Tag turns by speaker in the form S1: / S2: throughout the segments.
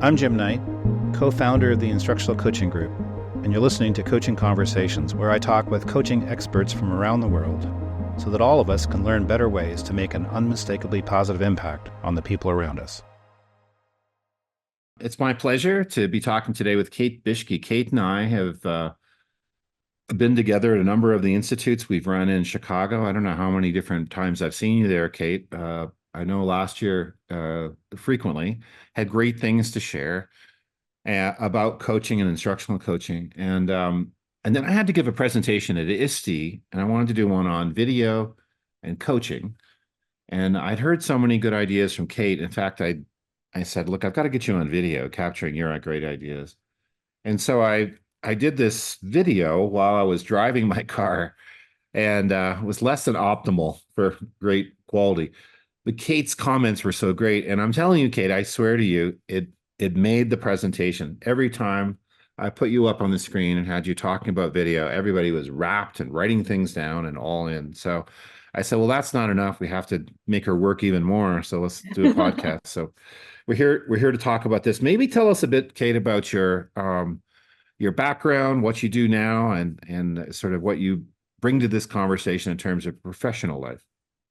S1: I'm Jim Knight, co-founder of the Instructional Coaching Group, and you're listening to Coaching Conversations, where I talk with coaching experts from around the world so that all of us can learn better ways to make an unmistakably positive impact on the people around us.
S2: It's my pleasure to be talking today with Kate Bieschke. Kate and I have been together at a number of the institutes we've run in Chicago. I don't know how many different times I've seen you there, Kate. I know last year frequently had great things to share about coaching and instructional coaching. And then I had to give a presentation at ISTE, and I wanted to do one on video and coaching. And I'd heard so many good ideas from Kate. In fact, I said, look, I've got to get you on video capturing your great ideas. And so I did this video while I was driving my car, and was less than optimal for great quality. But Kate's comments were so great. And I'm telling you, Kate, I swear to you, it made the presentation. Every time I put you up on the screen and had you talking about video, everybody was rapt and writing things down and all in. So I said, well, that's not enough. We have to make her work even more. So let's do a podcast. So we're here to talk about this. Maybe tell us a bit, Kate, about your background, what you do now, and sort of what you bring to this conversation in terms of professional life.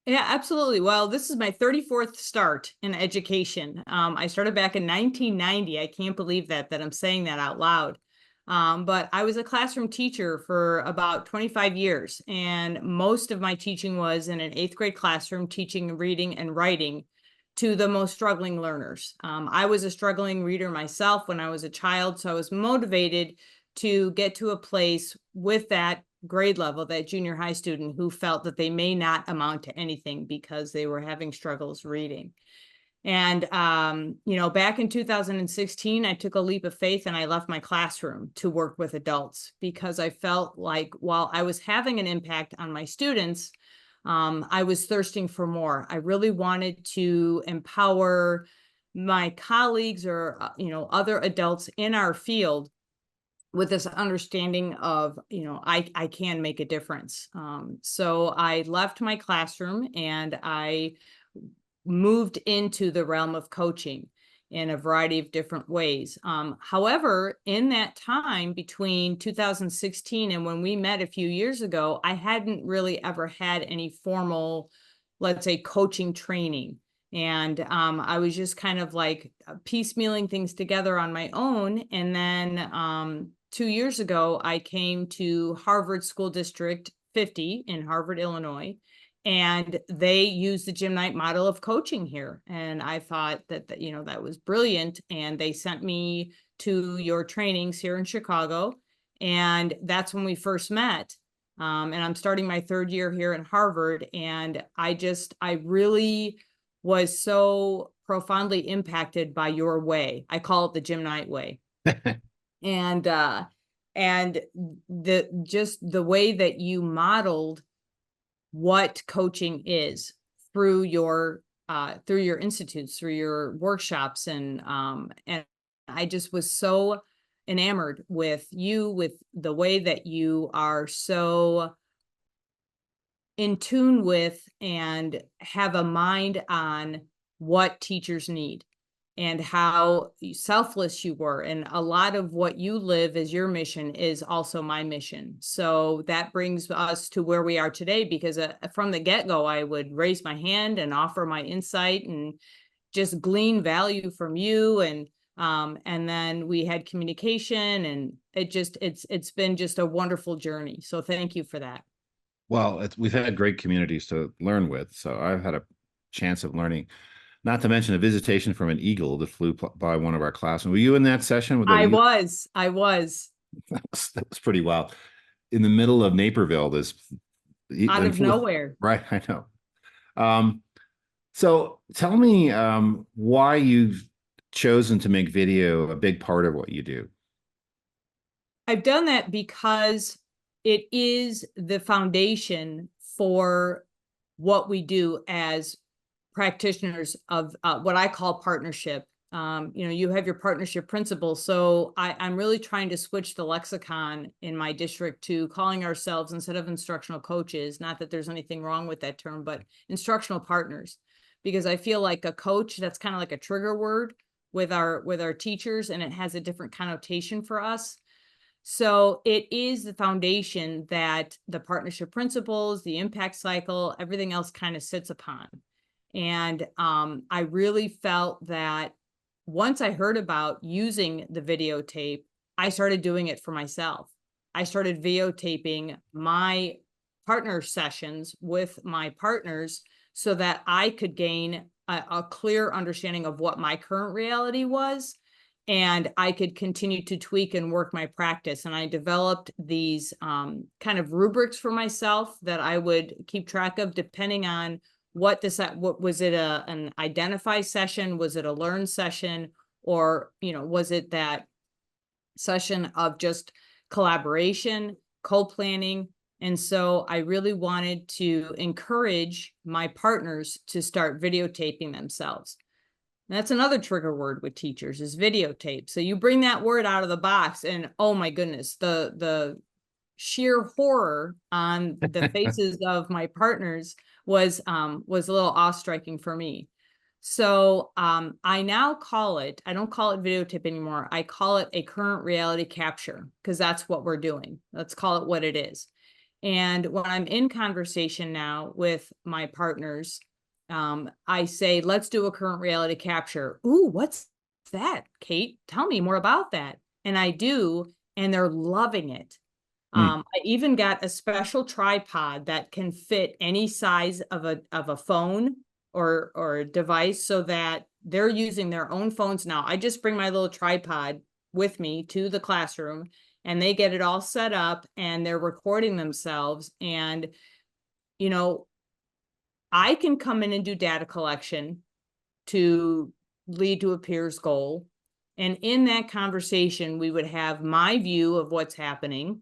S3: Yeah, absolutely. Well, this is my 34th start in education. I started back in 1990. I can't believe that I'm saying that out loud. But I was a classroom teacher for about 25 years, and most of my teaching was in an 8th grade classroom, teaching reading and writing to the most struggling learners. I was a struggling reader myself when I was a child, so I was motivated to get to a place with that grade level, that junior high student who felt that they may not amount to anything because they were having struggles reading. And, back in 2016, I took a leap of faith and I left my classroom to work with adults because I felt like while I was having an impact on my students, I was thirsting for more. I really wanted to empower my colleagues or, other adults in our field with this understanding of, I can make a difference. So I left my classroom and I moved into the realm of coaching in a variety of different ways. However, in that time between 2016 and when we met a few years ago, I hadn't really ever had any formal, let's say, coaching training. And I was just kind of like piecemealing things together on my own. And then 2 years ago, I came to Harvard School District 50 in Harvard, Illinois, and they use the Jim Knight model of coaching here. And I thought that that was brilliant. And they sent me to your trainings here in Chicago. And that's when we first met. And I'm starting my 3rd year here in Harvard. And I really was so profoundly impacted by your way. I call it the Jim Knight way. And the way that you modeled what coaching is through your institutes, through your workshops, and I just was so enamored with you, with the way that you are so in tune with and have a mind on what teachers need and how selfless you were. And a lot of what you live as your mission is also my mission. So that brings us to where we are today, because from the get-go, I would raise my hand and offer my insight and just glean value from you. And then we had communication, and it's been just a wonderful journey. So thank you for that.
S2: Well, we've had great communities to learn with, so I've had a chance of learning. Not to mention a visitation from an eagle that flew by one of our classrooms. Were you in that session with
S3: I was.
S2: That was pretty wild. In the middle of Naperville,
S3: out of nowhere.
S2: Right, I know. So tell me why you've chosen to make video a big part of what you do.
S3: I've done that because it is the foundation for what we do as practitioners of what I call partnership. You have your partnership principles. So I'm really trying to switch the lexicon in my district to calling ourselves, instead of instructional coaches, not that there's anything wrong with that term, but instructional partners, because I feel like a coach, that's kind of like a trigger word, with our teachers, and it has a different connotation for us. So it is the foundation that the partnership principles, the impact cycle, everything else kind of sits upon. And I really felt that once I heard about using the videotape, I started doing it for myself. I started videotaping my partner sessions with my partners so that I could gain a clear understanding of what my current reality was, and I could continue to tweak and work my practice. And I developed these kind of rubrics for myself that I would keep track of depending on what was it an identify session? Was it a learn session? Or, was it that session of just collaboration, co-planning? And so I really wanted to encourage my partners to start videotaping themselves. That's another trigger word with teachers is videotape. So you bring that word out of the box and oh my goodness, the sheer horror on the faces of my partners was a little awe-striking for me. So I now I don't call it videotape anymore. I call it a current reality capture because that's what we're doing. Let's call it what it is. And when I'm in conversation now with my partners, I say, let's do a current reality capture. Ooh, what's that, Kate? Tell me more about that. And I do, and they're loving it. I even got a special tripod that can fit any size of a phone or a device so that they're using their own phones now. I just bring my little tripod with me to the classroom and they get it all set up and they're recording themselves. And, I can come in and do data collection to lead to a peers goal. And in that conversation, we would have my view of what's happening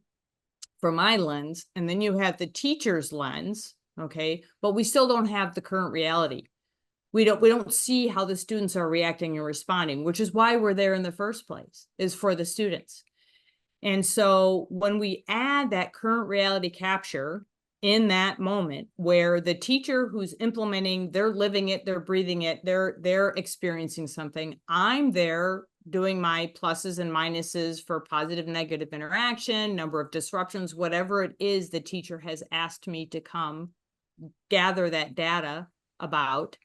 S3: from my lens, and then you have the teacher's lens, okay? But we still don't have the current reality. We don't see how the students are reacting and responding, which is why we're there in the first place, is for the students. And so when we add that current reality capture in that moment where the teacher who's implementing, they're living it, they're breathing it, they're experiencing something, I'm there doing my pluses and minuses for positive, negative interaction, number of disruptions, whatever it is the teacher has asked me to come gather that data about.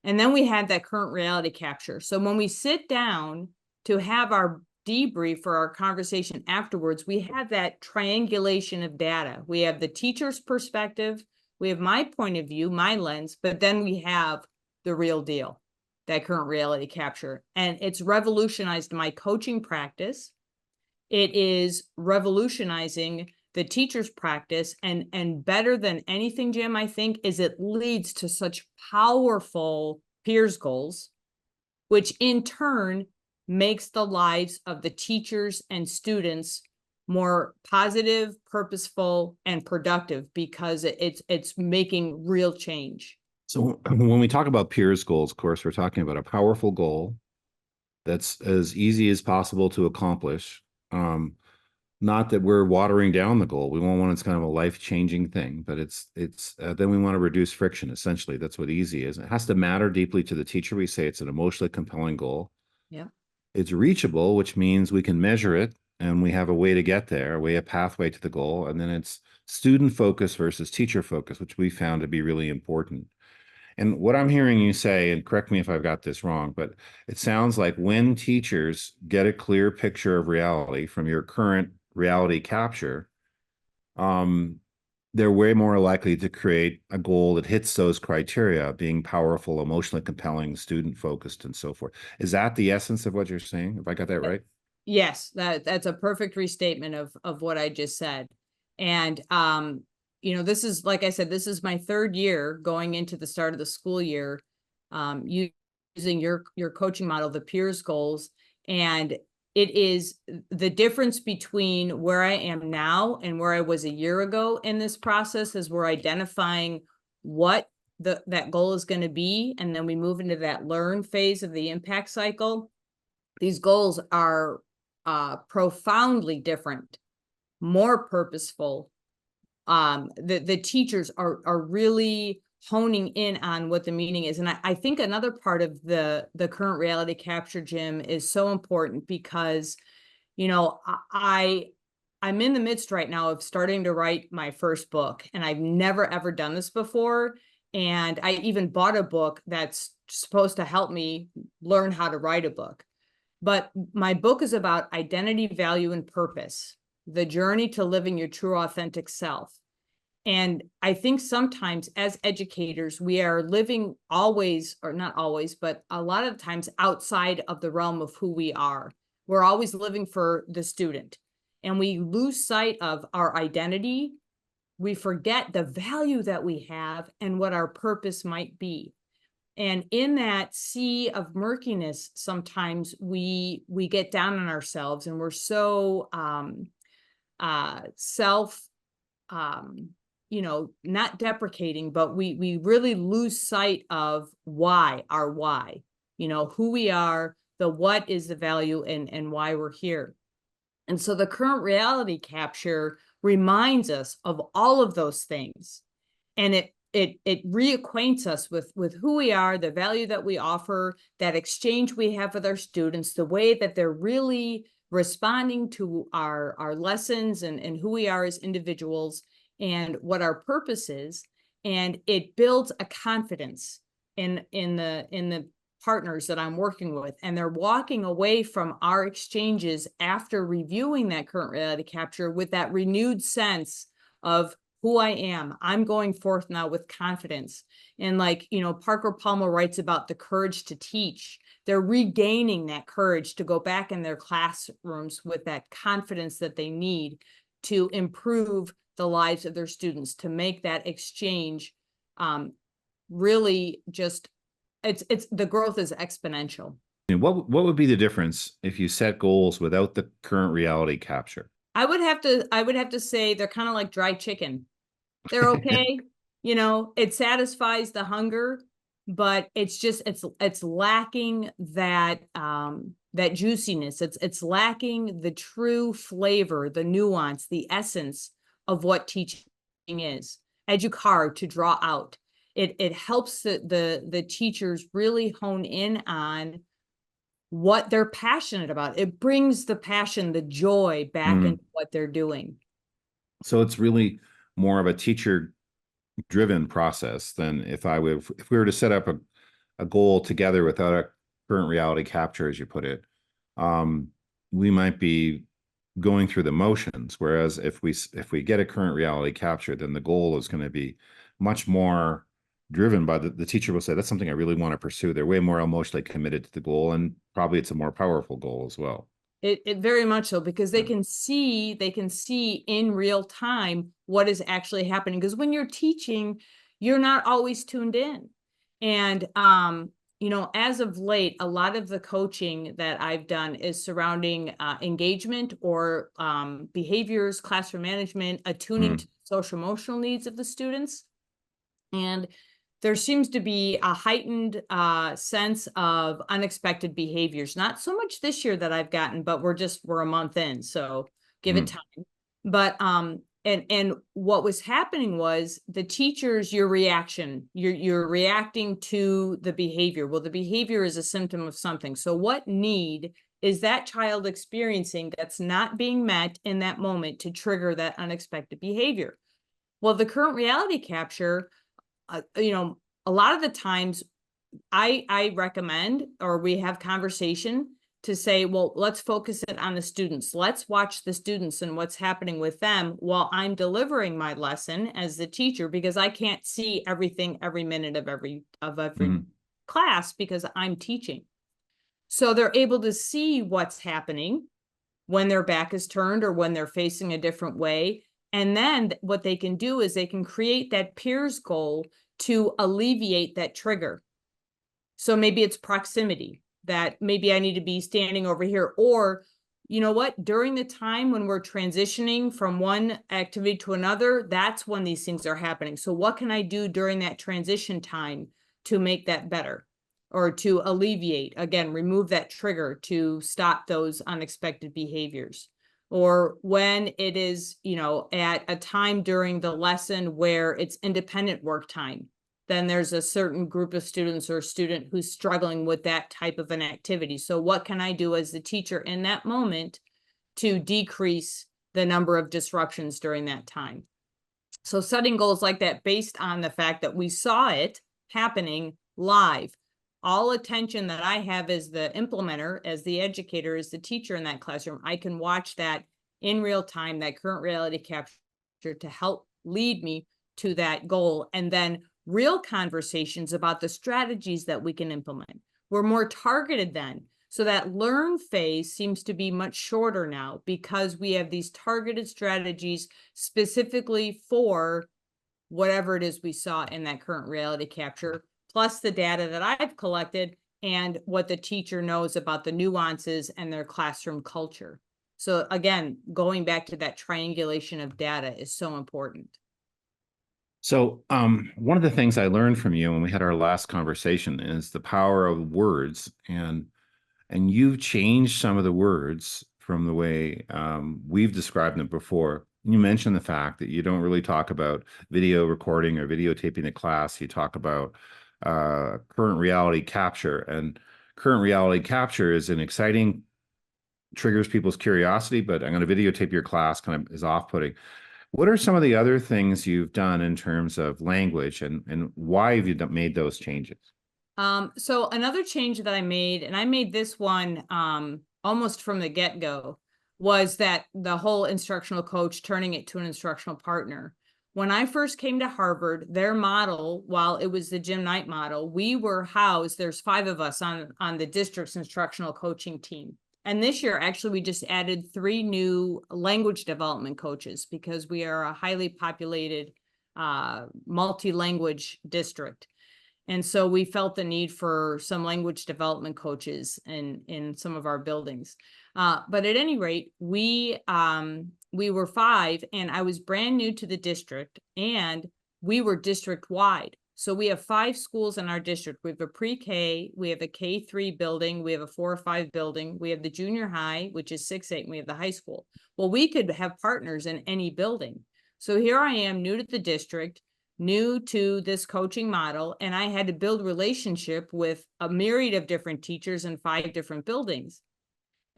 S3: And then we have that current reality capture. So when we sit down to have our debrief for our conversation afterwards, we have that triangulation of data. We have the teacher's perspective, we have my point of view, my lens, but then we have the real deal, that current reality capture. And it's revolutionized my coaching practice. It is revolutionizing the teacher's practice. And better than anything, Jim, I think, is it leads to such powerful peers goals, which in turn makes the lives of the teachers and students more positive, purposeful, and productive because it's making real change.
S2: So when we talk about peers goals, of course, we're talking about a powerful goal that's as easy as possible to accomplish. Not that we're watering down the goal. We want one that's kind of a life-changing thing, but then we want to reduce friction. Essentially, that's what easy is. It has to matter deeply to the teacher. We say it's an emotionally compelling goal.
S3: Yeah.
S2: It's reachable, which means we can measure it and we have a way to get there, a pathway to the goal. And then it's student focus versus teacher focus, which we found to be really important. And what I'm hearing you say, and correct me if I've got this wrong, but it sounds like when teachers get a clear picture of reality from your current reality capture, they're way more likely to create a goal that hits those criteria, being powerful, emotionally compelling, student focused, and so forth. Is that the essence of what you're saying? Have I got that right?
S3: Yes, that's a perfect restatement of what I just said. And this is, like I said, this is my third year going into the start of the school year, using your coaching model, the peers goals. And it is the difference between where I am now and where I was a year ago in this process is we're identifying what that goal is going to be. And then we move into that learn phase of the impact cycle. These goals are profoundly different, more purposeful. The teachers are really honing in on what the meaning is. And I think another part of the current reality capture, Jim, is so important because, you know, I'm in the midst right now of starting to write my first book, and I've never ever done this before. And I even bought a book that's supposed to help me learn how to write a book. But my book is about identity, value, and purpose, the journey to living your true, authentic self. And I think sometimes as educators, we are living always, or not always, but a lot of times outside of the realm of who we are. We're always living for the student, and we lose sight of our identity. We forget the value that we have and what our purpose might be. And in that sea of murkiness, sometimes we get down on ourselves, and we're so self not deprecating, but we really lose sight of our why, who we are, the what is the value, and why we're here. And so the current reality capture reminds us of all of those things. And it reacquaints us with who we are, the value that we offer, that exchange we have with our students, the way that they're really responding to our lessons, and who we are as individuals, and what our purpose is. And it builds a confidence in the partners that I'm working with, and they're walking away from our exchanges after reviewing that current reality capture with that renewed sense of who I am. I'm going forth now with confidence. And Parker Palmer writes about the courage to teach. They're regaining that courage to go back in their classrooms with that confidence that they need to improve the lives of their students, to make that exchange really just, it's the growth is exponential.
S2: And what would be the difference if you set goals without the current reality capture?
S3: I would have to say they're kind of like dry chicken. They're okay. It satisfies the hunger, but it's lacking that that juiciness. It's lacking the true flavor, the nuance, the essence of what teaching is. Educar, to draw out. It helps the teachers really hone in on what they're passionate about. It brings the passion, the joy back into what they're doing.
S2: So it's really more of a teacher driven process than if we were to set up a goal together without a current reality capture, as you put it. We might be going through the motions, whereas if we get a current reality capture, then the goal is going to be much more driven by the teacher will say, that's something I really want to pursue. They're way more emotionally committed to the goal, and probably it's a more powerful goal as well.
S3: It very much so, because they can see in real time what is actually happening. Because when you're teaching, you're not always tuned in. And as of late, a lot of the coaching that I've done is surrounding engagement, or behaviors, classroom management, attuning to social emotional needs of the students. And there seems to be a heightened sense of unexpected behaviors. Not so much this year that I've gotten, but we're a month in, so give it time. But and what was happening was the teachers, your reaction, you're reacting to the behavior. Well, the behavior is a symptom of something. So what need is that child experiencing that's not being met in that moment to trigger that unexpected behavior? Well, the current reality capture, a lot of the times I recommend, or we have conversation to say, well, let's focus it on the students. Let's watch the students and what's happening with them while I'm delivering my lesson as the teacher, because I can't see everything every minute of every class because I'm teaching. So they're able to see what's happening when their back is turned or when they're facing a different way. And then what they can do is they can create that peers goal to alleviate that trigger. So maybe it's proximity, that maybe I need to be standing over here, or you know what, during the time when we're transitioning from one activity to another, that's when these things are happening. So what can I do during that transition time to make that better, or to alleviate, again, remove that trigger to stop those unexpected behaviors? Or when it is, at a time during the lesson where it's independent work time, then there's a certain group of students or student who's struggling with that type of an activity. So what can I do as the teacher in that moment to decrease the number of disruptions during that time? So setting goals like that based on the fact that we saw it happening live. All attention that I have as the implementer, as the educator, as the teacher in that classroom, I can watch that in real time, that current reality capture, to help lead me to that goal. And then real conversations about the strategies that we can implement. We're more targeted then. So that learn phase seems to be much shorter now because we have these targeted strategies specifically for whatever it is we saw in that current reality capture, plus the data that I've collected and what the teacher knows about the nuances and their classroom culture. So again, going back to that triangulation of data is so important.
S2: So one of the things I learned from you when we had our last conversation is the power of words, and you've changed some of the words from the way we've described them before. You mentioned the fact that you don't really talk about video recording or videotaping the class. You talk about current reality capture, and current reality capture is an exciting, triggers people's curiosity, but I'm going to videotape your class kind of is off-putting. What are some of the other things you've done in terms of language, and why have you made those changes?
S3: So another change that I made, and I made this one almost from the get-go, was that the whole instructional coach turning it to an instructional partner. When I first came to Harvard, their model, while it was the Jim Knight model, we were housed, there's 5 of us on the district's instructional coaching team. And this year, actually, we just added 3 new language development coaches because we are a highly populated multi-language district. And so we felt the need for some language development coaches in some of our buildings. But at any rate, we were 5, and I was brand new to the district, and we were district wide. So we have 5 schools in our district. We have a pre-K, we have a K-3 building, we have a 4 or 5 building, we have the junior high, which is 6-8, and we have the high school. Well, we could have partners in any building. So here I am, new to the district, new to this coaching model, and I had to build relationship with a myriad of different teachers in 5 different buildings.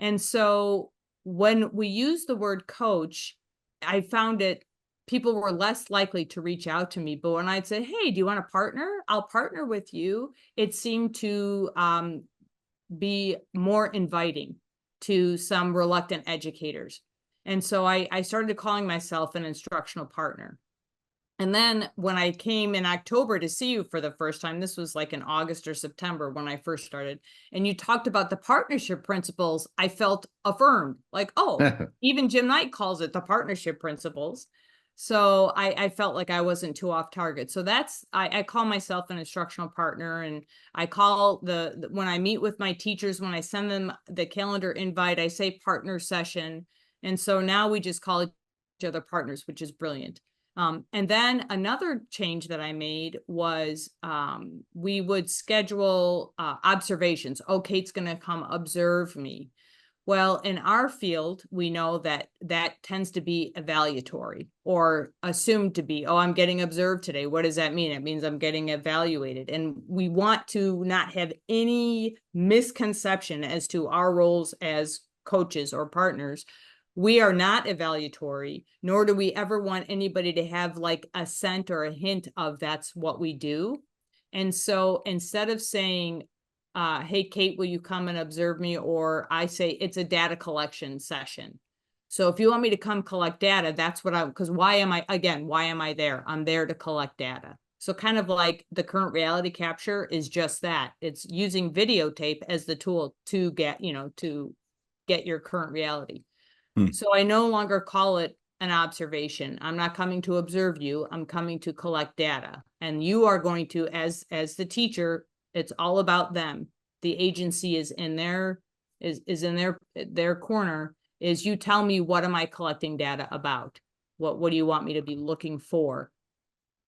S3: And so when we use the word coach, I found it, people were less likely to reach out to me. But when I'd say, hey, do you want to partner? I'll partner with you. It seemed to be more inviting to some reluctant educators. And so I started calling myself an instructional partner. And then when I came in October to see you for the first time, this was like in August or September when I first started, and you talked about the partnership principles, I felt affirmed, like, oh, even Jim Knight calls it the partnership principles. So I felt like I wasn't too off target. So that's, I call myself an instructional partner, and I call when I meet with my teachers, when I send them the calendar invite, I say partner session. And so now we just call each other partners, which is brilliant. And then another change that I made was we would schedule observations. Oh, Kate's going to come observe me. Well, in our field, we know that that tends to be evaluatory or assumed to be, oh, I'm getting observed today. What does that mean? It means I'm getting evaluated. And we want to not have any misconception as to our roles as coaches or partners. We are not evaluatory, nor do we ever want anybody to have like a scent or a hint of that's what we do. And so instead of saying, hey, Kate, will you come and observe me? Or I say it's a data collection session. So if you want me to come collect data, that's what because why am I there? I'm there to collect data. So kind of like the current reality capture is just that. It's using videotape as the tool to get your current reality. So I no longer call it an observation. I'm not coming to observe you. I'm coming to collect data. And you are going to, as the teacher, it's all about them. The agency is in their corner, is you tell me, what am I collecting data about? What do you want me to be looking for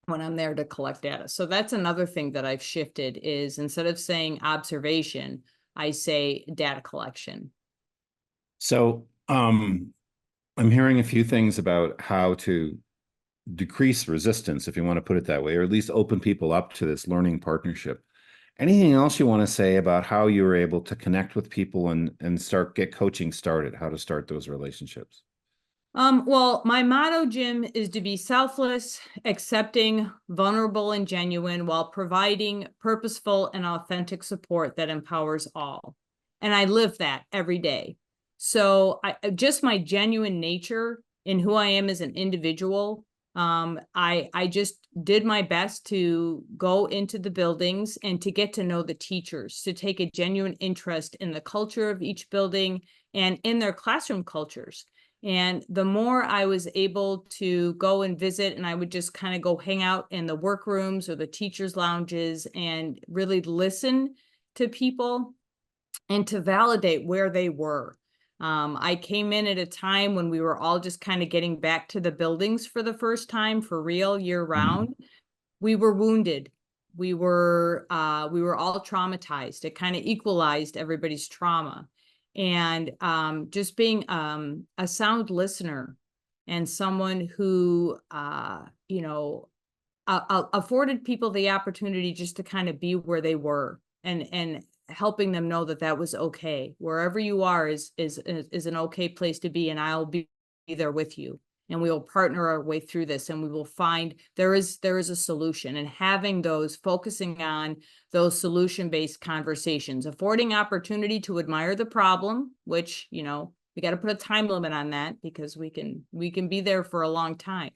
S3: when I'm there to collect data? So that's another thing that I've shifted, is instead of saying observation, I say data collection.
S2: So I'm hearing a few things about how to decrease resistance, if you want to put it that way, or at least open people up to this learning partnership. Anything else you want to say about how you were able to connect with people and get coaching started, how to start those relationships?
S3: Well, my motto, Jim, is to be selfless, accepting, vulnerable, and genuine while providing purposeful and authentic support that empowers all. And I live that every day. So just my genuine nature in who I am as an individual. I just did my best to go into the buildings and to get to know the teachers, to take a genuine interest in the culture of each building and in their classroom cultures. And the more I was able to go and visit, and I would just kind of go hang out in the workrooms or the teachers' lounges and really listen to people and to validate where they were. I came in at a time when we were all just kind of getting back to the buildings for the first time for real year round. We were wounded. We were all traumatized. It kind of equalized everybody's trauma. And just being a sound listener and someone who afforded people the opportunity just to kind of be where they were and helping them know that that was okay. Wherever you are is an okay place to be, and I'll be there with you. And we will partner our way through this, and we will find there is a solution. And having those, focusing on those solution-based conversations, affording opportunity to admire the problem, which, we got to put a time limit on that because we can be there for a long time.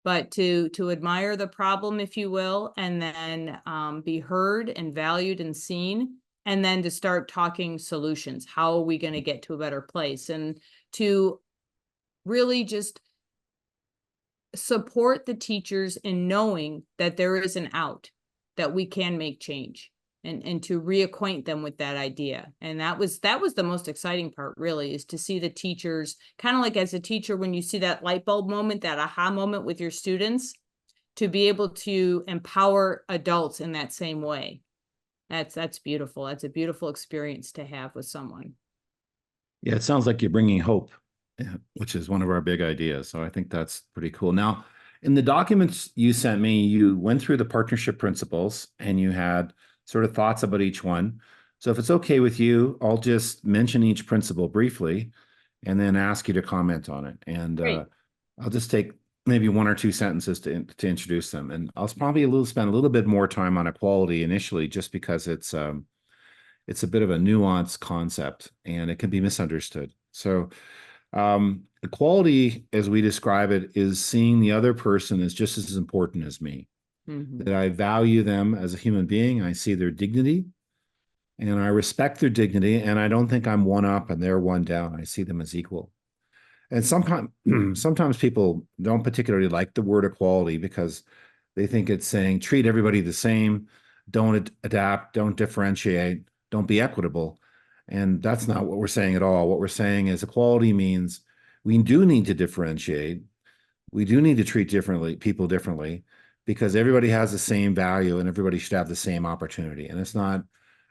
S3: But to admire the problem, if you will, and then be heard and valued and seen, and then to start talking solutions. How are we going to get to a better place? And to really just support the teachers in knowing that there is an out, that we can make change, and to reacquaint them with that idea. And that was the most exciting part, really, is to see the teachers, kind of like as a teacher, when you see that light bulb moment, that aha moment with your students, to be able to empower adults in that same way. That's beautiful. That's a beautiful experience to have with someone.
S2: Yeah, it sounds like you're bringing hope, which is one of our big ideas. So I think that's pretty cool. Now, in the documents you sent me, you went through the partnership principles and you had sort of thoughts about each one. So if it's okay with you, I'll just mention each principle briefly and then ask you to comment on it. And I'll just take maybe one or two sentences to introduce them. And I'll probably spend a little bit more time on equality initially, just because it's a bit of a nuanced concept and it can be misunderstood. So equality, as we describe it, is seeing the other person as just as important as me. That I value them as a human being. I see their dignity and I respect their dignity. And I don't think I'm one up and they're one down. I see them as equal. And sometimes people don't particularly like the word equality because they think it's saying treat everybody the same, don't adapt, don't differentiate, don't be equitable. And that's not what we're saying at all. What we're saying is equality means we do need to differentiate. We do need to treat people differently, because everybody has the same value and everybody should have the same opportunity. And it's not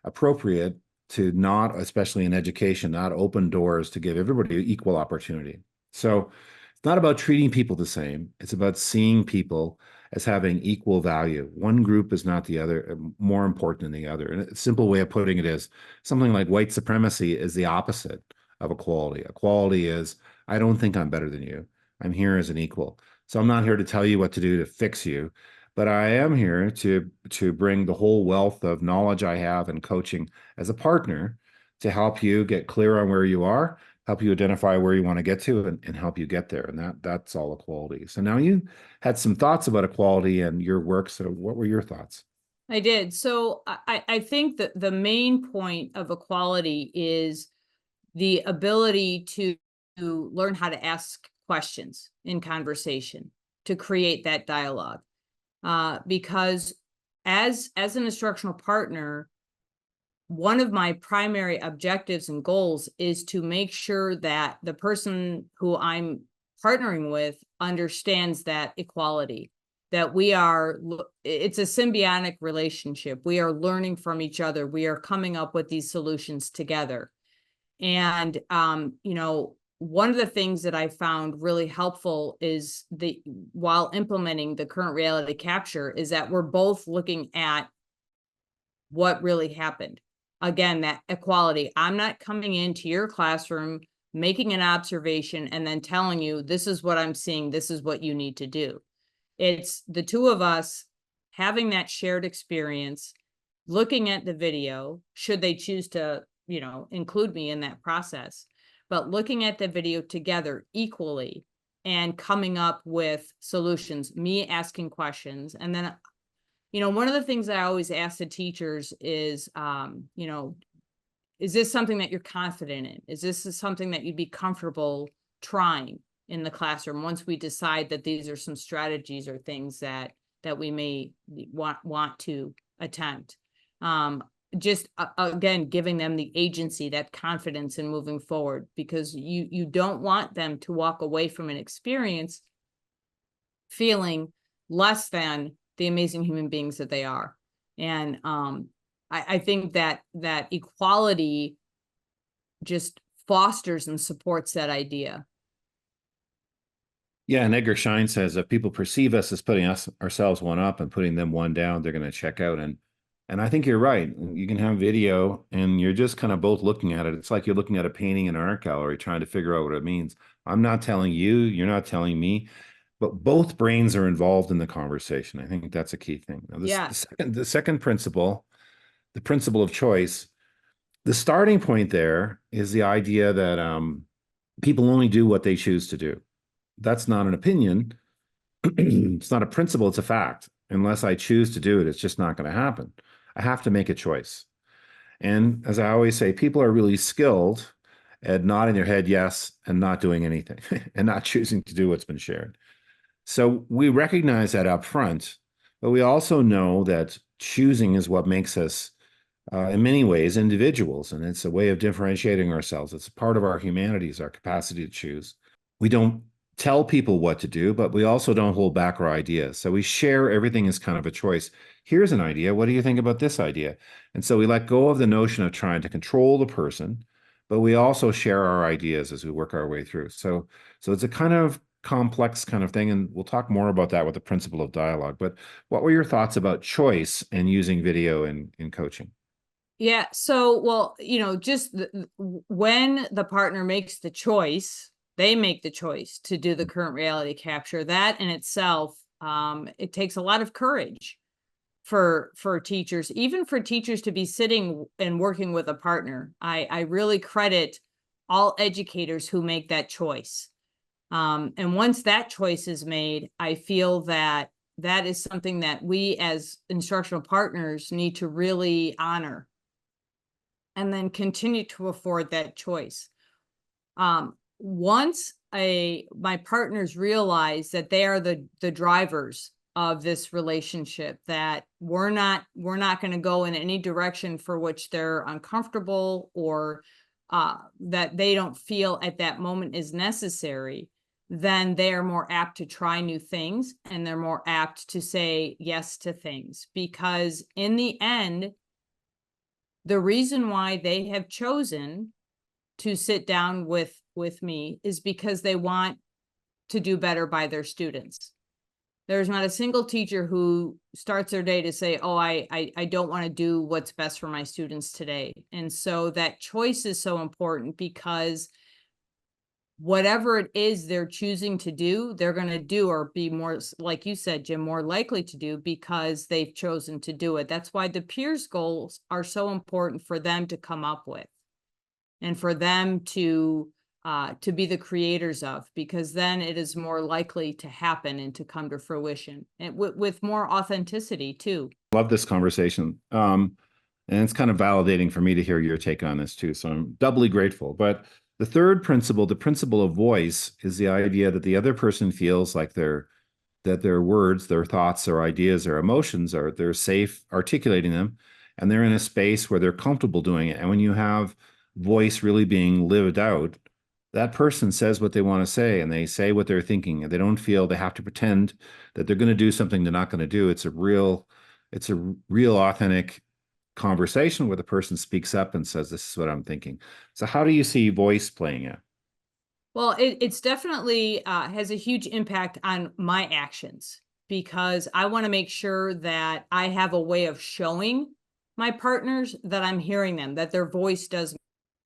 S2: appropriate to not, especially in education, not open doors to give everybody equal opportunity. So it's not about treating people the same. It's about seeing people as having equal value. One group is not the other, more important than the other. And a simple way of putting it is something like white supremacy is the opposite of equality. Equality is, I don't think I'm better than you. I'm here as an equal. So I'm not here to tell you what to do to fix you, but I am here to bring the whole wealth of knowledge I have in coaching as a partner to help you get clear on where you are, help you identify where you want to get to, and help you get there. And that's all equality. So now you had some thoughts about equality and your work. So what were your thoughts?
S3: I did. So I think that the main point of equality is the ability to learn how to ask questions in conversation, to create that dialogue. Because as an instructional partner, one of my primary objectives and goals is to make sure that the person who I'm partnering with understands that equality, that it's a symbiotic relationship. We are learning from each other. We are coming up with these solutions together. And, one of the things that I found really helpful is while implementing the current reality capture, is that we're both looking at what really happened. Again, that equality. I'm not coming into your classroom, making an observation, and then telling you, this is what I'm seeing, this is what you need to do. It's the two of us having that shared experience, looking at the video, should they choose to, include me in that process, but looking at the video together equally and coming up with solutions, me asking questions. And then, one of the things I always ask the teachers is, is this something that you're confident in? Is this something that you'd be comfortable trying in the classroom once we decide that these are some strategies or things that we may want to attempt? Just again, giving them the agency, that confidence in moving forward, because you don't want them to walk away from an experience feeling less than the amazing human beings that they are. And I think that equality just fosters and supports that idea.
S2: Yeah, and Edgar Schein says if people perceive us as putting ourselves one up and putting them one down, they're going to check out. And I think you're right. You can have video and you're just kind of both looking at it. It's like you're looking at a painting in an art gallery trying to figure out what it means. I'm not telling you, you're not telling me, but both brains are involved in the conversation. I think that's a key thing. Now, the second principle, the principle of choice, the starting point there is the idea that people only do what they choose to do. That's not an opinion. It's not a principle, it's a fact. Unless I choose to do it, it's just not going to happen. I have to make a choice. And as I always say, people are really skilled at nodding their head yes and not doing anything and not choosing to do what's been shared. So we recognize that up front, but we also know that choosing is what makes us, in many ways, individuals. And it's a way of differentiating ourselves. It's a part of our humanities, our capacity to choose. We don't tell people what to do, but we also don't hold back our ideas. So we share everything as kind of a choice. Here's an idea. What do you think about this idea? And so we let go of the notion of trying to control the person, but we also share our ideas as we work our way through. So it's a kind of complex kind of thing. And we'll talk more about that with the principle of dialogue. But what were your thoughts about choice and using video in coaching?
S3: Yeah. So, well, just when the partner makes the choice, they make the choice to do the current reality capture. That in itself, it takes a lot of courage for teachers, even for teachers to be sitting and working with a partner. I really credit all educators who make that choice. And once that choice is made, I feel that is something that we as instructional partners need to really honor and then continue to afford that choice. Once my partners realize that they are the drivers of this relationship, that we're not going to go in any direction for which they're uncomfortable or that they don't feel at that moment is necessary, then they are more apt to try new things and they're more apt to say yes to things, because in the end, the reason why they have chosen to sit down with me is because they want to do better by their students. There's not a single teacher who starts their day to say, oh, I don't want to do what's best for my students today. And so that choice is so important, because whatever it is they're choosing to do, they're going to do, or be more, like you said, Jim, more likely to do because they've chosen to do it. That's why the peers goals are so important for them to come up with and for them to be the creators of, because then it is more likely to happen and to come to fruition, and with more authenticity too.
S2: Love this conversation. And it's kind of validating for me to hear your take on this too. So I'm doubly grateful. But the third principle, the principle of voice, is the idea that the other person feels like that their words, their thoughts, their ideas, their emotions they're safe articulating them, and they're in a space where they're comfortable doing it. And when you have voice really being lived out, that person says what they want to say and they say what they're thinking, and they don't feel they have to pretend that they're going to do something they're not going to do. It's a real authentic conversation where the person speaks up and says, this is what I'm thinking. So how do you see voice playing out?
S3: Well, it's definitely has a huge impact on my actions because I want to make sure that I have a way of showing my partners that I'm hearing them, that their voice does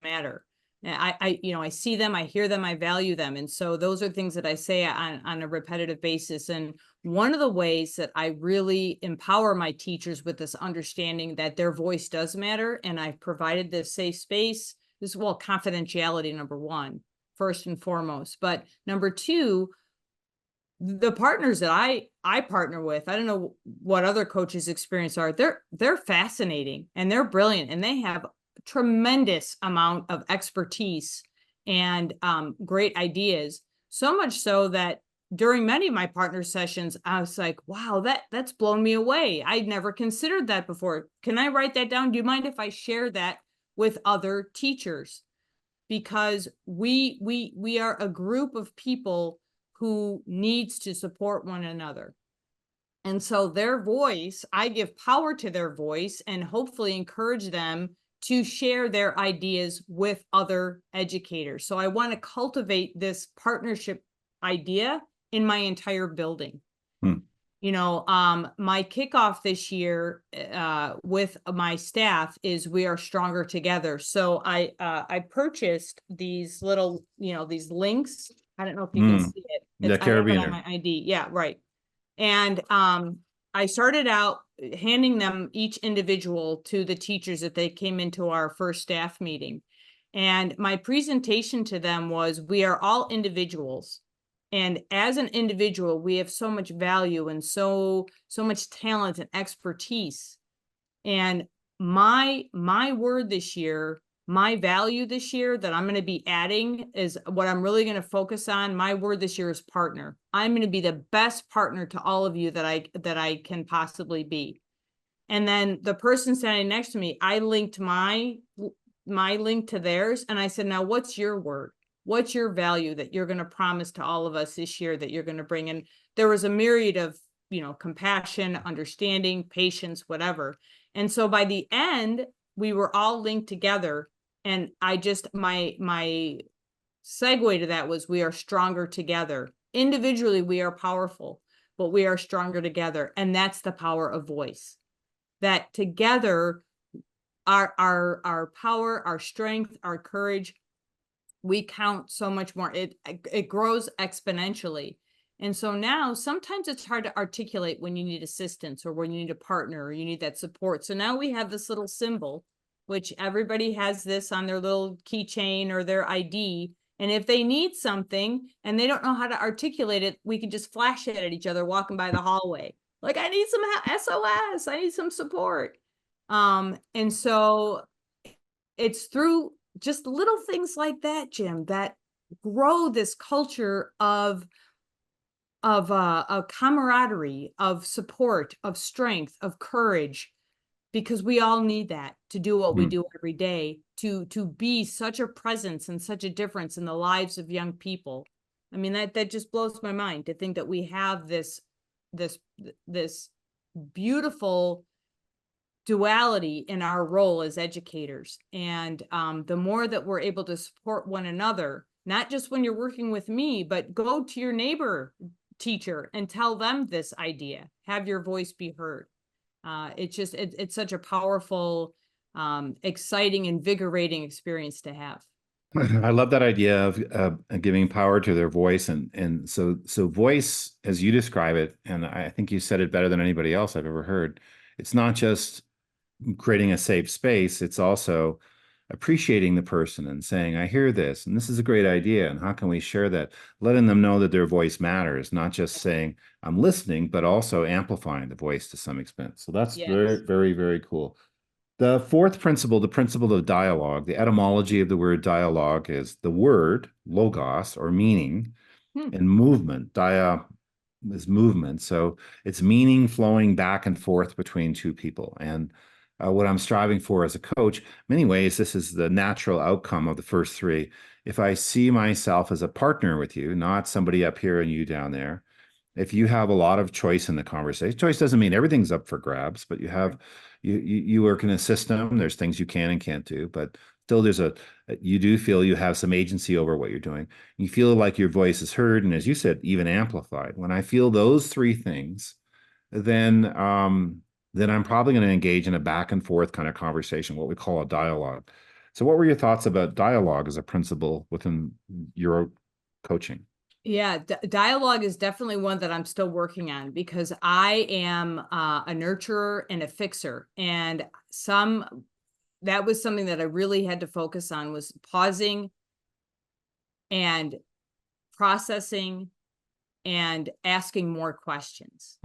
S3: matter. And I see them, I hear them, I value them. And so those are things that I say on a repetitive basis. And one of the ways that I really empower my teachers with this understanding that their voice does matter, and I've provided this safe space, this, well, confidentiality, number one, first and foremost. But number two, the partners that I partner with, I don't know what other coaches' experience are. They're fascinating and they're brilliant and they have tremendous amount of expertise and great ideas. So much so that during many of my partner sessions, I was like, wow, that's blown me away. I'd never considered that before. Can I write that down? Do you mind if I share that with other teachers? Because we are a group of people who needs to support one another. And so their voice, I give power to their voice and hopefully encourage them to share their ideas with other educators. So I want to cultivate this partnership idea in my entire building.
S2: Hmm.
S3: My kickoff this year with my staff is We Are Stronger Together. So I purchased these little, these links. I don't know if you can see it.
S2: The
S3: I have it on
S2: carabiner.
S3: my ID. Yeah, right. And I started out handing them each individual to the teachers that they came into our first staff meeting. And my presentation to them was, we are all individuals. And as an individual, we have so much value and so much talent and expertise. And my word this year, my value this year that I'm going to be adding is what I'm really going to focus on. My word this year is partner. I'm going to be the best partner to all of you that I can possibly be. And then the person standing next to me, I linked my link to theirs. And I said, now what's your word? What's your value that you're going to promise to all of us this year that you're going to bring in? There was a myriad of, compassion, understanding, patience, whatever. And so by the end, we were all linked together. And my segue to that was, we are stronger together. Individually, we are powerful, but we are stronger together. And that's the power of voice. That together, our power, our strength, our courage, we count so much more. It grows exponentially. And so now sometimes it's hard to articulate when you need assistance or when you need a partner or you need that support. So now we have this little symbol, which everybody has this on their little keychain or their ID. And if they need something and they don't know how to articulate it, we can just flash it at each other walking by the hallway. Like, I need some SOS, I need some support. And so it's through just little things like that, Jim, that grow this culture of camaraderie, of support, of strength, of courage, because we all need that to do what we do every day, to be such a presence and such a difference in the lives of young people. I mean, that just blows my mind to think that we have this beautiful duality in our role as educators. And the more that we're able to support one another, not just when you're working with me, but go to your neighbor teacher and tell them this idea, have your voice be heard. It's such a powerful, exciting, invigorating experience to have.
S2: I love that idea of giving power to their voice, and so voice, as you describe it, and I think you said it better than anybody else I've ever heard. It's not just creating a safe space; it's also appreciating the person and saying, "I hear this, and this is a great idea, and how can we share that?" Letting them know that their voice matters, not just saying, "I'm listening," but also amplifying the voice to some extent. So that's very,
S3: Yes.
S2: very, very cool. The fourth principle, the principle of dialogue, the etymology of the word dialogue is the word logos, or meaning, and movement. Dia is movement. So it's meaning flowing back and forth between two people. And what I'm striving for as a coach, in many ways, this is the natural outcome of the first three. If I see myself as a partner with you, not somebody up here and you down there, if you have a lot of choice in the conversation, choice doesn't mean everything's up for grabs, but you work in a system, there's things you can and can't do, but still you do feel you have some agency over what you're doing. You feel like your voice is heard, and as you said, even amplified. When I feel those three things, then I'm probably going to engage in a back and forth kind of conversation, what we call a dialogue. So what were your thoughts about dialogue as a principle within your coaching?
S3: Yeah, dialogue is definitely one that I'm still working on, because I am a nurturer and a fixer. And that was something that I really had to focus on, was pausing and processing and asking more questions.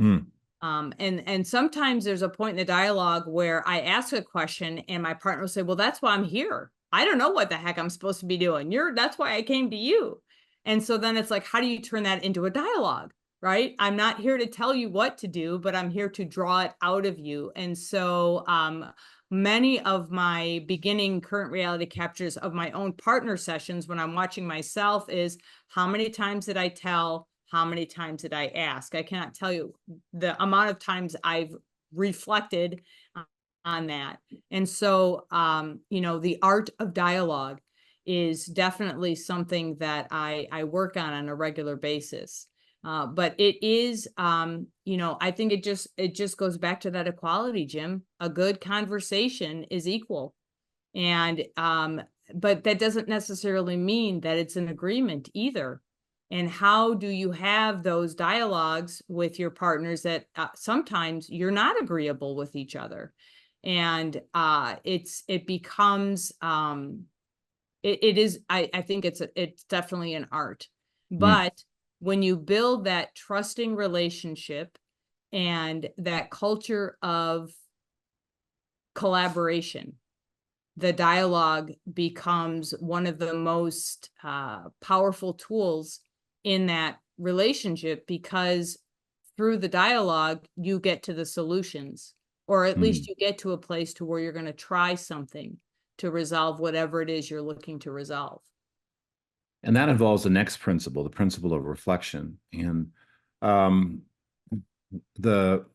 S3: And sometimes there's a point in the dialogue where I ask a question and my partner will say, well, that's why I'm here. I don't know what the heck I'm supposed to be doing. That's why I came to you. And so then it's like, how do you turn that into a dialogue, right? I'm not here to tell you what to do, but I'm here to draw it out of you. And so many of my beginning current reality captures of my own partner sessions when I'm watching myself is, how many times did I tell? How many times did I ask? I cannot tell you the amount of times I've reflected on that. And so, the art of dialogue is definitely something that I work on a regular basis. But it is, I think it just goes back to that equality, Jim. A good conversation is equal. And, but that doesn't necessarily mean that it's an agreement either. And how do you have those dialogues with your partners that sometimes you're not agreeable with each other? And it becomes, I think it's definitely an art. But when you build that trusting relationship and that culture of collaboration, the dialogue becomes one of the most powerful tools in that relationship, because through the dialogue, you get to the solutions, or at least you get to a place to where you're going to try something to resolve whatever it is you're looking to resolve.
S2: And that involves the next principle, the principle of reflection. And the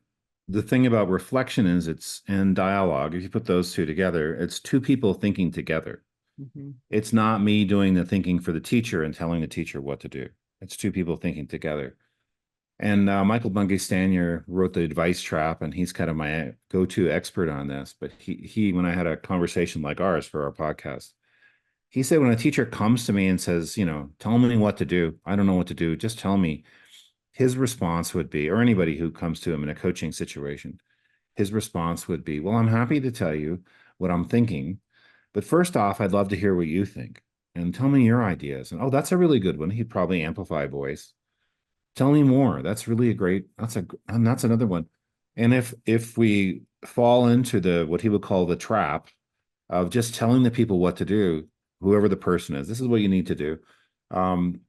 S2: thing about reflection is and dialogue, if you put those two together, it's two people thinking together. It's not me doing the thinking for the teacher and telling the teacher what to do. It's two people thinking together. And Michael Bungay Stanier wrote The Advice Trap, and he's kind of my go-to expert on this. But he, when I had a conversation like ours for our podcast, he said, when a teacher comes to me and says, tell me what to do, I don't know what to do, just tell me. His response would be, or anybody who comes to him in a coaching situation, his response would be, well, I'm happy to tell you what I'm thinking, but first off, I'd love to hear what you think and tell me your ideas. And, oh, that's a really good one. He'd probably amplify voice. Tell me more. That's really a great, and that's another one. And if we fall into what he would call the trap of just telling the people what to do, whoever the person is, this is what you need to do.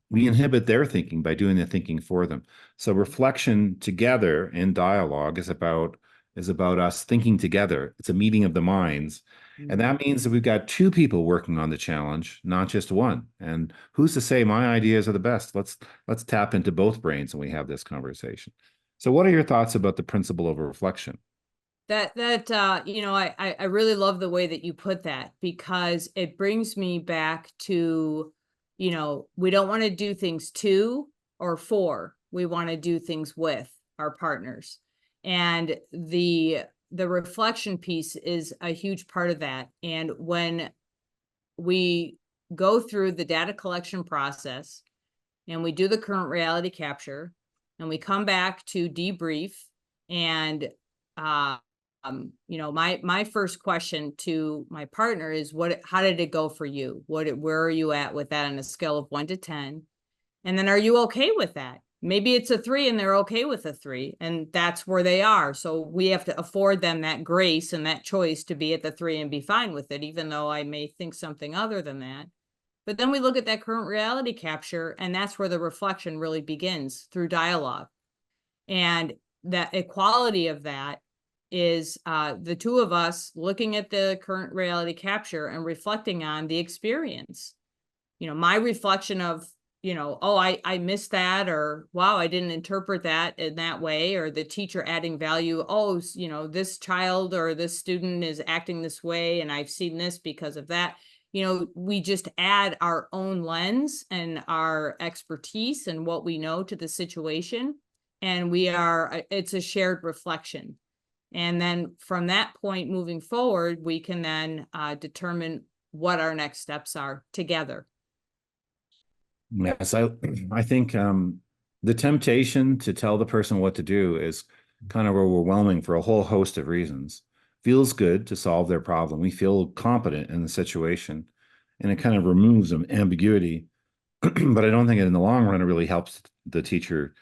S2: We inhibit their thinking by doing the thinking for them. So reflection together in dialogue is about us thinking together. It's a meeting of the minds. And that means that we've got two people working on the challenge, not just one. And who's to say my ideas are the best? Let's tap into both brains when we have this conversation. So what are your thoughts about the principle of reflection?
S3: I really love the way that you put that, because it brings me back to, we don't want to do things to or for, we want to do things with our partners. And the reflection piece is a huge part of that. And when we go through the data collection process and we do the current reality capture and we come back to debrief, and my first question to my partner is, how did it go for you? Where are you at with that on a scale of 1 to 10? And then, are you okay with that? Maybe it's a 3 and they're okay with a 3, and that's where they are. So we have to afford them that grace and that choice to be at the 3 and be fine with it, even though I may think something other than that. But then we look at that current reality capture, and that's where the reflection really begins, through dialogue. And that equality of that is the two of us looking at the current reality capture and reflecting on the experience. My reflection of, oh, I missed that, or wow, I didn't interpret that in that way, or the teacher adding value. Oh, this child or this student is acting this way, and I've seen this because of that. we just add our own lens and our expertise and what we know to the situation. And it's a shared reflection. And then from that point moving forward, we can then determine what our next steps are together.
S2: Yes, I think the temptation to tell the person what to do is kind of overwhelming for a whole host of reasons. Feels good to solve their problem. We feel competent in the situation, and it kind of removes some ambiguity. But I don't think in the long run it really helps the teacher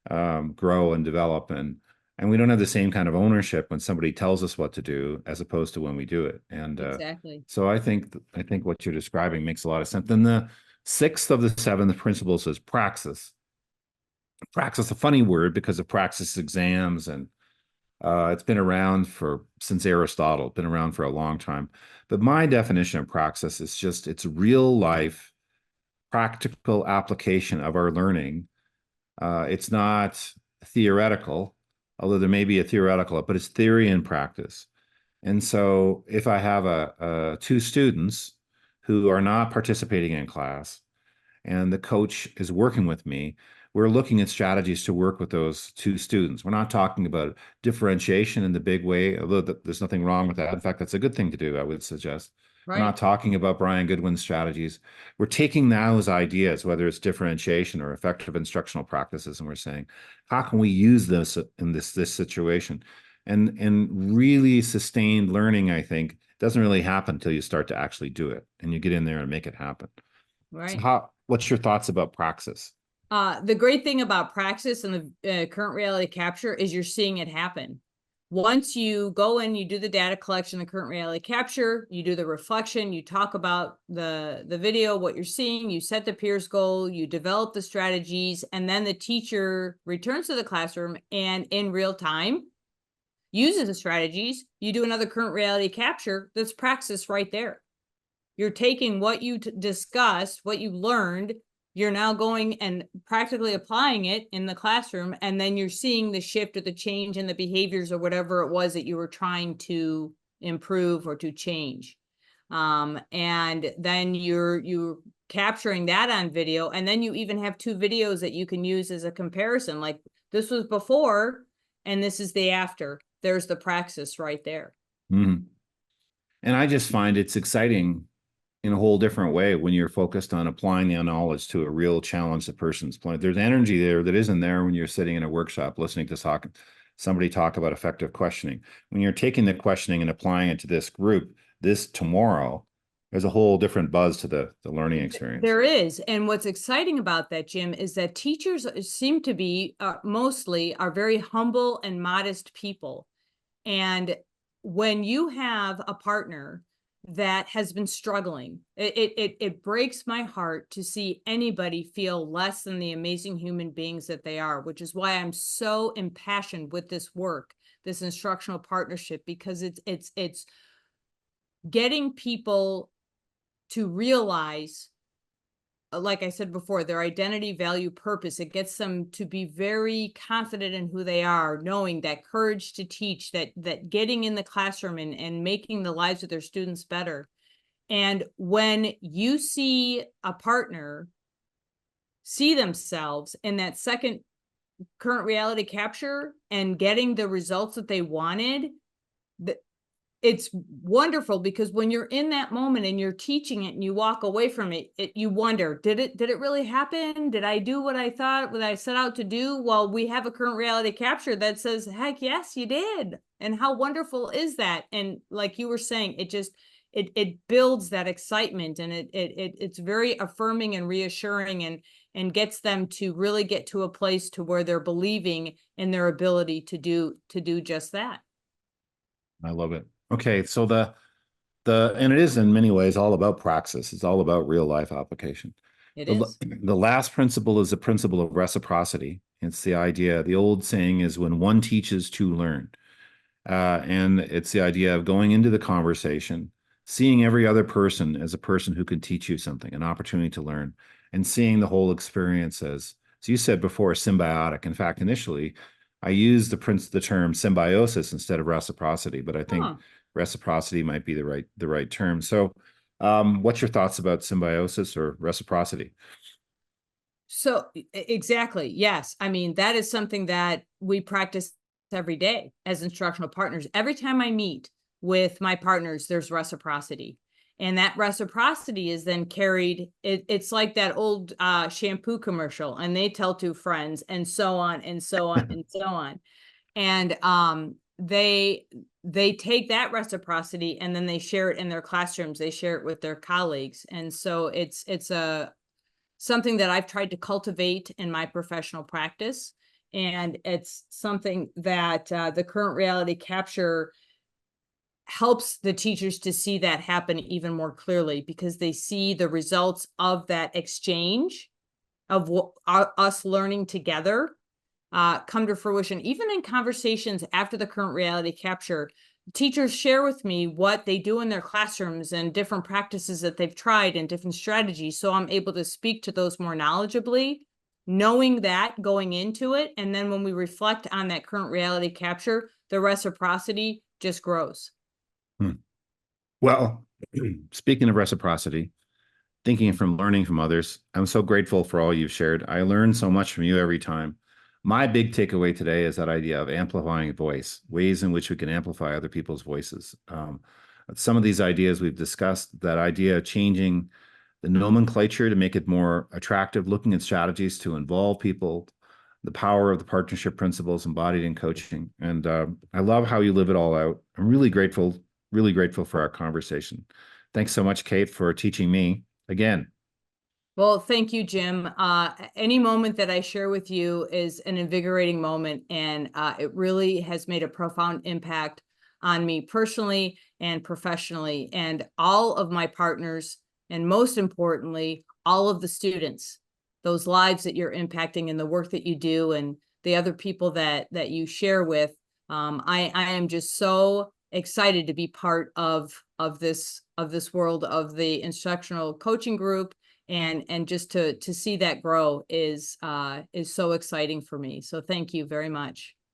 S2: grow and develop, and we don't have the same kind of ownership when somebody tells us what to do as opposed to when we do it. And
S3: Exactly.
S2: so I think what you're describing makes a lot of sense. Then the sixth of the seven principles is praxis. Praxis, a funny word because of praxis exams, and it's been around since Aristotle, been around for a long time. But my definition of praxis is just it's real life, practical application of our learning. It's not theoretical, although there may be a theoretical, but it's theory and practice. And so if I have two students who are not participating in class and the coach is working with me, we're looking at strategies to work with those two students. We're not talking about differentiation in the big way, although there's nothing wrong with that. In fact, that's a good thing to do, I would suggest. We're not talking about Brian Goodwin's strategies. We're taking those ideas, whether it's differentiation or effective instructional practices, and we're saying, how can we use this in this situation? And really sustained learning, I think, doesn't really happen until you start to actually do it and you get in there and make it happen.
S3: Right.
S2: So what's your thoughts about praxis?
S3: The great thing about praxis and the current reality capture is you're seeing it happen. Once you go in, you do the data collection, the current reality capture, you do the reflection, you talk about the video, what you're seeing, you set the peers goal, you develop the strategies, and then the teacher returns to the classroom and in real time uses the strategies. You do another current reality capture. That's praxis right there. You're taking what you discussed, what you learned, you're now going and practically applying it in the classroom, and then you're seeing the shift or the change in the behaviors or whatever it was that you were trying to improve or to change. And then you're capturing that on video, and then you even have two videos that you can use as a comparison. Like, this was before and this is the after. There's the praxis right there.
S2: Mm-hmm. And I just find it's exciting in a whole different way when you're focused on applying the knowledge to a real challenge the person's playing. There's energy there that isn't there when you're sitting in a workshop listening to somebody talk about effective questioning. When you're taking the questioning and applying it to this group, this tomorrow, there's a whole different buzz to the learning experience.
S3: There is. And what's exciting about that, Jim, is that teachers seem to be mostly are very humble and modest people. And when you have a partner that has been struggling, it breaks my heart to see anybody feel less than the amazing human beings that they are, which is why I'm so impassioned with this work, this instructional partnership, because it's getting people to realize, like I said before, their identity, value, purpose. It gets them to be very confident in who they are, knowing that courage to teach, that getting in the classroom and making the lives of their students better. And when you see a partner see themselves in that second current reality capture and getting the results that they wanted, it's wonderful, because when you're in that moment and you're teaching it and you walk away from it, you wonder, did it really happen? Did I do what I thought, what I set out to do? Well, we have a current reality capture that says, heck yes, you did. And how wonderful is that? And like you were saying, it builds that excitement, and it's very affirming and reassuring, and gets them to really get to a place to where they're believing in their ability to do just that.
S2: I love it. Okay, so and it is in many ways all about praxis. It's all about real life application.
S3: It is.
S2: The last principle is the principle of reciprocity. It's the idea, the old saying is when one teaches, two learn. And it's the idea of going into the conversation, seeing every other person as a person who can teach you something, an opportunity to learn, and seeing the whole experience as you said before, symbiotic. In fact, initially, I used the term symbiosis instead of reciprocity, but I think reciprocity might be the right term. So What's your thoughts about symbiosis or reciprocity?
S3: So exactly. Yes. I mean, that is something that we practice every day as instructional partners. Every time I meet with my partners, there's reciprocity. And that reciprocity is then carried. It's like that old shampoo commercial, and they tell two friends, and so on and so on and so on. And they take that reciprocity and then they share it in their classrooms. They share it with their colleagues. And so it's a something that I've tried to cultivate in my professional practice. And it's something that the current reality capture helps the teachers to see that happen even more clearly, because they see the results of that exchange of us learning together come to fruition. Even in conversations after the current reality capture, teachers share with me what they do in their classrooms and different practices that they've tried and different strategies. So I'm able to speak to those more knowledgeably, knowing that going into it. And then when we reflect on that current reality capture, the reciprocity just grows.
S2: Well, speaking of reciprocity, thinking from learning from others, I'm so grateful for all you've shared. I learn so much from you every time. My big takeaway today is that idea of amplifying voice, ways in which we can amplify other people's voices. Some of these ideas we've discussed, that idea of changing the nomenclature to make it more attractive, looking at strategies to involve people, the power of the partnership principles embodied in coaching. And I love how you live it all out. I'm really grateful for our conversation. Thanks so much, Kate, for teaching me again.
S3: Well, thank you, Jim. Any moment that I share with you is an invigorating moment, and it really has made a profound impact on me personally and professionally, and all of my partners, and most importantly, all of the students, those lives that you're impacting and the work that you do and the other people that you share with. I am just so excited to be part of this world of the instructional coaching group, and just to see that grow is so exciting for me. So thank you very much.